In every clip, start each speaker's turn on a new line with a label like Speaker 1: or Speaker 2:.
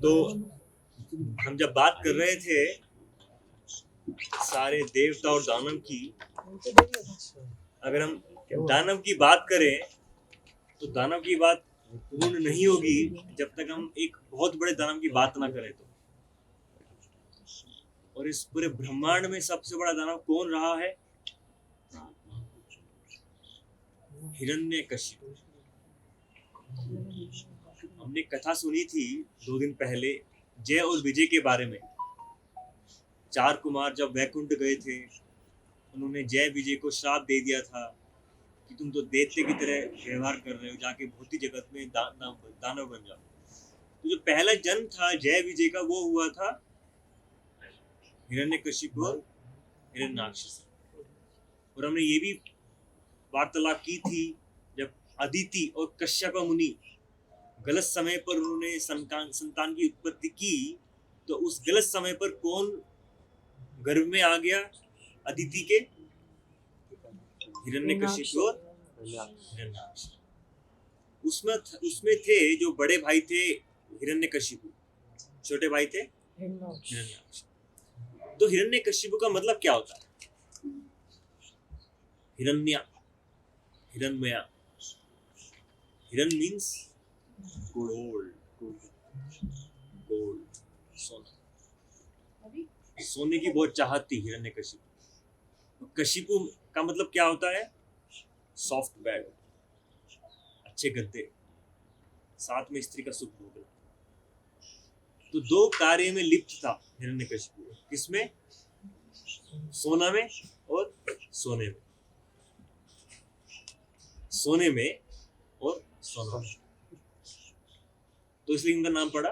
Speaker 1: तो हम जब बात कर रहे थे सारे देवता और दानव की, अगर हम दानव की बात करें तो दानव की बात पूर्ण नहीं होगी जब तक हम एक बहुत बड़े दानव की बात ना करें। तो और इस पूरे ब्रह्मांड में सबसे बड़ा दानव कौन रहा है? हिरण्यकशिपु। हमने कथा सुनी थी 2 दिन पहले जय और विजय के बारे में। 4 कुमार जब वैकुंठ गए थे, उन्होंने जय विजय को श्राप दे दिया था कि तुम तो दैत्य की तरह व्यवहार कर रहे हो, जाके भौतिक जगत में दानव बन जाओ। तो जो पहला जन्म था जय विजय का, वो हुआ था हिरण्यकशिपु और हिरण्याक्ष से। और हमने ये भी वार्तालाप की थी जब अदिति और कश्यप मुनि गलत समय पर उन्होंने संतान की उत्पत्ति की, तो उस गलत समय पर कौन गर्भ में आ गया अदिति के? हिरण्यकशिपु और हिरण्याक्ष। उसमें थे जो बड़े भाई थे हिरण्यकशिपु, छोटे भाई थे हिरण्याक्ष। तो हिरण्यकशिपु का मतलब क्या होता है? हिरण्या, हिरण्मया। हिरण मीन्स गोल्ड, सोना। सोने की बहुत चाहत थी हिरण्यकशिपु। कशिपु का मतलब क्या होता है? सॉफ्ट बेड, अच्छे गद्दे, साथ में स्त्री का सुख भोगना। तो 2 कार्य में लिप्त था हिरण्यकशिपु। किसमें? सोना में और सोने में। सोने में और सोना में। तो इसलिए इनका नाम पड़ा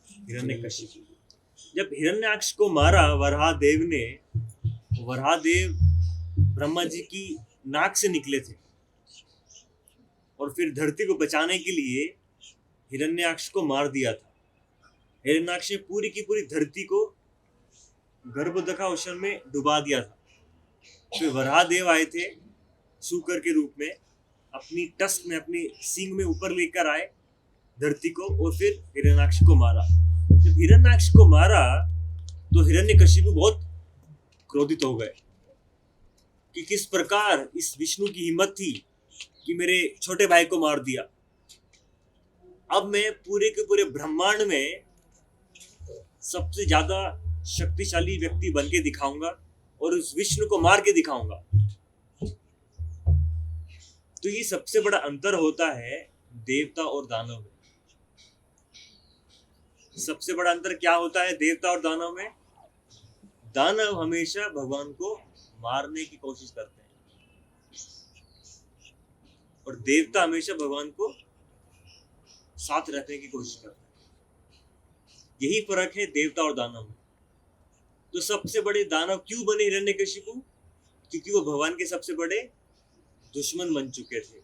Speaker 1: हिरण्यकशिपु। जब हिरण्याक्ष को मारा वराहदेव ने, वराहदेव ब्रह्मा जी की नाक से निकले थे, और फिर धरती को बचाने के लिए हिरण्याक्ष को मार दिया था। हिरण्याक्ष ने पूरी की पूरी धरती को गर्भदखा ओशन में डुबा दिया था। फिर वराहदेव आए थे शूकर के रूप में, अपनी टस्क में, अपनी सींग में ऊपर लेकर आए धरती को, और फिर हिरण्याक्ष को मारा। जब हिरण्याक्ष को मारा तो हिरण्यकशिपु बहुत क्रोधित हो गए कि किस प्रकार इस विष्णु की हिम्मत थी कि मेरे छोटे भाई को मार दिया। अब मैं पूरे के पूरे ब्रह्मांड में सबसे ज्यादा शक्तिशाली व्यक्ति बन के दिखाऊंगा और उस विष्णु को मार के दिखाऊंगा। तो ये सबसे बड़ा अंतर होता है देवता और दानव में। सबसे बड़ा अंतर क्या होता है देवता और दानव में? दानव हमेशा भगवान को मारने की कोशिश करते हैं और देवता हमेशा भगवान को साथ रखने की कोशिश करते हैं। यही फर्क है देवता और दानव में। तो सबसे बड़े दानव क्यों बने हिरण्यकशिपु? क्योंकि वो भगवान के सबसे बड़े दुश्मन बन चुके थे।